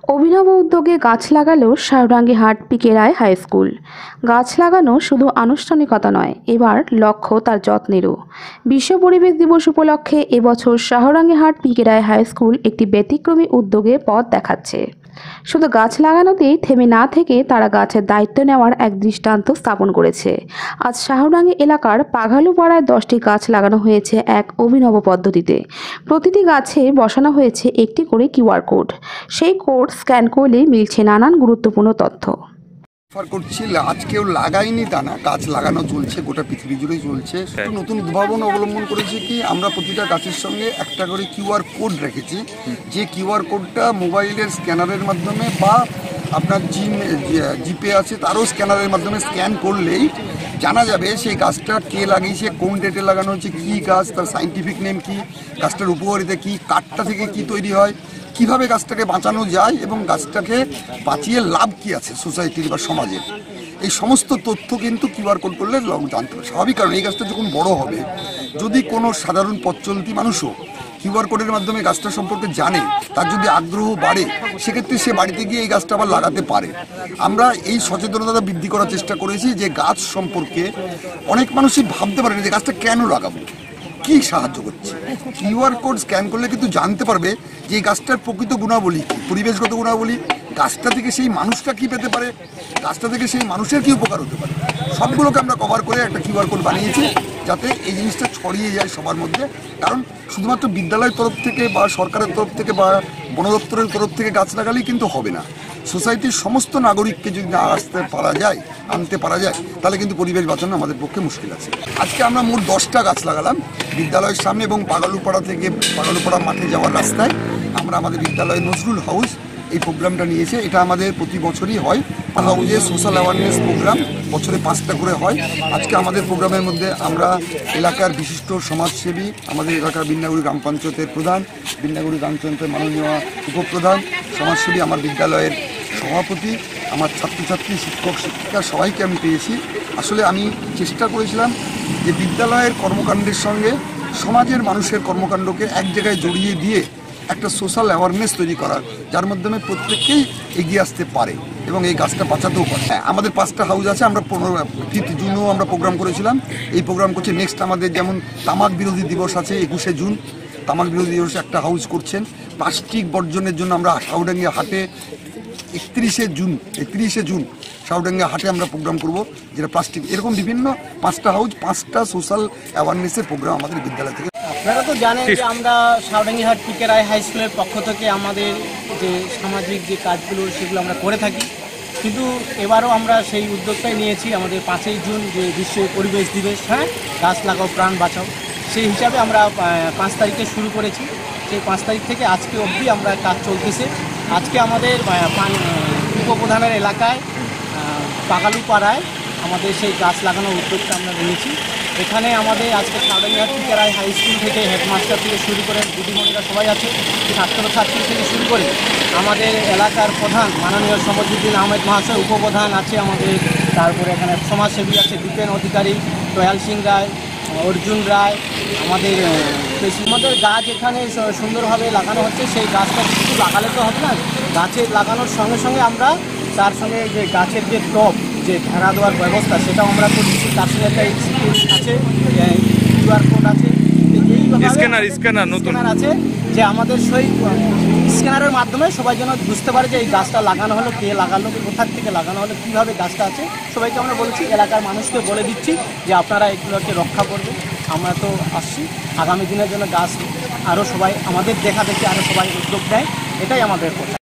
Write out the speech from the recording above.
অভিনব উদ্যোগে গাছ লাগালো শাহরাঙ্গীরহাট পিকে রায় হাই স্কুল। গাছ লাগানো শুধু আনুষ্ঠানিকতা নয়, এবার লক্ষ্য তার যত্নেরও। বিশ্ব পরিবেশ দিবস উপলক্ষে এবছর শাহরাঙ্গীরহাট পিকে রায় হাই স্কুল একটি ব্যতিক্রমী উদ্যোগে পথ দেখাচ্ছে। শুধু গাছ লাগানোতেই থেমে না থেকে তারা গাছের দায়িত্ব নেওয়ার এক দৃষ্টান্ত স্থাপন করেছে। আজ শাহরাঙ্গী এলাকার পাঘালুপাড়ায় 10টি গাছ লাগানো হয়েছে এক অভিনব পদ্ধতিতে। প্রতিটি গাছে বসানো হয়েছে একটি করে কিউআর কোড। সেই কোড স্ক্যান করলে মিলছে নানান গুরুত্বপূর্ণ তথ্য। করছি আজ কেউ লাগাইনি তা না, গাছ লাগানো চলছে, গোটা পৃথিবী জুড়েই চলছে। নতুন উদ্ভাবন অবলম্বন করেছি কি আমরা প্রতিটা গাছের সঙ্গে একটা করে কিউআর কোড রেখেছি, যে কিউআর কোডটা মোবাইলের স্ক্যানারের মাধ্যমে বা আপনার জিপে আছে তারও স্ক্যানারের মাধ্যমে স্ক্যান করলেই জানা যাবে সেই গাছটা কে লাগিয়েছে, কোন ডেটে লাগানো হচ্ছে, কী গাছ, তার সাইন্টিফিক নেম কি, গাছটার উপকারিতা কী, কাঠটা থেকে কি তৈরি হয়, কিভাবে গাছটাকে বাঁচানো যায় এবং গাছটাকে বাঁচিয়ে লাভ কি আছে সোসাইটির বা সমাজের। এই সমস্ত তথ্য কিন্তু কিউআর কোড করলে জানতে হবে। স্বাভাবিক, কারণ এই গাছটা যখন বড় হবে, যদি কোনো সাধারণ পথ চলতি মানুষও কিউআর কোডের মাধ্যমে গাছটা সম্পর্কে জানে, তার যদি আগ্রহ বাড়ে, সেক্ষেত্রে সে বাড়িতে গিয়ে এই গাছটা আবার লাগাতে পারে। আমরা এই সচেতনতা বৃদ্ধি করার চেষ্টা করেছি যে গাছ সম্পর্কে অনেক মানুষই ভাবতে পারে যে গাছটা কেন লাগাবো, কি সাহায্য করছে। কিউআর কোড স্ক্যান করলে কিন্তু জানতে পারবে যে এই গাছটার প্রকৃত গুণাবলী কী, পরিবেশগত গুণাবলী, গাছটা থেকে সেই মানুষটা কী পেতে পারে, গাছটা থেকে সেই মানুষের কী উপকার হতে পারে, সবগুলোকে আমরা কভার করে একটা কিউআর কোড বানিয়েছি যাতে এই জিনিসটা ছড়িয়ে যায় সবার মধ্যে। কারণ শুধুমাত্র বিদ্যালয়ের তরফ থেকে বা সরকারের তরফ থেকে বা বন দপ্তরের তরফ থেকে গাছ লাগালেই কিন্তু হবে না। সোসাইটির সমস্ত নাগরিককে যদি না আনতে পারা যায় তাহলে কিন্তু পরিবেশ বাঁচানো আমাদের পক্ষে মুশকিল আছে। আজকে আমরা মোট 10টা গাছ লাগালাম বিদ্যালয়ের সামনে এবং পাঘালুপাড়া থেকে পাঘালুপাড়া মাঠে যাওয়ার রাস্তায়। আমরা আমাদের বিদ্যালয়ের নজরুল হাউস এই প্রোগ্রামটা নিয়েছে। এটা আমাদের প্রতি বছরই হয়। হাউজে সোশ্যাল অ্যাওয়ারনেস প্রোগ্রাম বছরে 5টা করে হয়। আজকে আমাদের প্রোগ্রামের মধ্যে আমরা এলাকার বিশিষ্ট সমাজসেবী, আমাদের এলাকার বিন্যাগুড়ি গ্রাম পঞ্চায়েতের প্রধান, বিন্যাগুড়ি গ্রাম পঞ্চায়েতের মাননীয় উপপ্রধান, সমাজসেবী, আমার বিদ্যালয়ের সভাপতি, আমার ছাত্রছাত্রী, শিক্ষক শিক্ষিকা সবাইকে আমি পেয়েছি। আসলে আমি চেষ্টা করেছিলাম যে বিদ্যালয়ের কর্মকাণ্ডের সঙ্গে সমাজের মানুষের কর্মকাণ্ডকে এক জায়গায় জড়িয়ে দিয়ে একটা সোশ্যাল অ্যাওয়ারনেস তৈরি করার, যার মাধ্যমে প্রত্যেককেই এগিয়ে আসতে পারে এবং এই গাছটা বাঁচাতেও পারে। হ্যাঁ, আমাদের 5টা হাউস আছে। আমরা 5 জুনও আমরা প্রোগ্রাম করেছিলাম। এই প্রোগ্রাম করছি। নেক্সট আমাদের যেমন তামাক বিরোধী দিবস আছে 21শে জুন, তামাক বিরোধী দিবসে একটা হাউস করছেন। প্লাস্টিক বর্জনের জন্য আমরা শাহডাঙ্গিয়া হাটে 31শে জুন শাহডাঙ্গিয়া হাটে আমরা প্রোগ্রাম করব, যেটা প্লাস্টিক, এরকম বিভিন্ন 5টা হাউস, 5টা সোশ্যাল অ্যাওয়ারনেসের প্রোগ্রাম আমাদের বিদ্যালয় থেকে। আপনারা তো জানেন যে আমরা শাহডাঙ্গীরহাট পিকে রায় হাই স্কুলের পক্ষ থেকে আমাদের যে সামাজিক যে কাজগুলো সেগুলো আমরা করে থাকি, কিন্তু এবারও আমরা সেই উদ্যোগটাই নিয়েছি। আমাদের 5ই জুন যে বিশ্ব পরিবেশ দিবস, হ্যাঁ, গাছ লাগাও প্রাণ বাঁচাও, সেই হিসাবে আমরা 5 তারিখে শুরু করেছি। সেই 5 তারিখ থেকে আজকে অবধি আমরা কাজ চলতেছে। আজকে আমাদের উপপ্রধানের এলাকায় পাঘালুপাড়ায় আমাদের সেই গাছ লাগানোর উদ্যোগটা আমরা নিয়েছি। এখানে আমাদের আজকে শাহডাঙ্গীরহাট পিকে রায় হাই স্কুল থেকে হেডমাস্টার থেকে শুরু করে দিদিমণিরা সবাই আছে, ছাত্রছাত্রী থেকে শুরু করে আমাদের এলাকার প্রধান মাননীয় সমজুদ্দিন আহমেদ মহাশয়, উপপ্রধান আছে আমাদের, তারপরে এখানে সমাজসেবী আছে দীপেন অধিকারী, দয়াল সিং রায়, অর্জুন রায়, আমাদের গাছ এখানে সুন্দরভাবে লাগানো হচ্ছে। সেই গাছটা শুধু লাগালে তো হবে না, গাছের লাগানোর সঙ্গে সঙ্গে আমরা তার সঙ্গে যে গাছের যে টব, যে ঘেরা দেওয়ার ব্যবস্থা, সেটাও আমরা করছি। তার সঙ্গে একটা আছে, কিউআর কোড আছে, স্ক্যানার আছে, যে আমাদের সেই স্ক্যানারের মাধ্যমে সবাই যেন বুঝতে পারে যে এই গাছটা লাগানো হলো, কে লাগালো, কোথা থেকে লাগানো হলো, কীভাবে গাছটা আছে। সবাইকে আমরা বলেছি, এলাকার মানুষকে বলে দিচ্ছি যে আপনারা এগুলোকে রক্ষা করবেন। আমরা তো আসছি আগামী দিনের জন্য গাছ আরও সবাই আমাদের দেখা দেখি আরও সবাই উদ্যোগ নেয়, এটাই আমাদের কথা।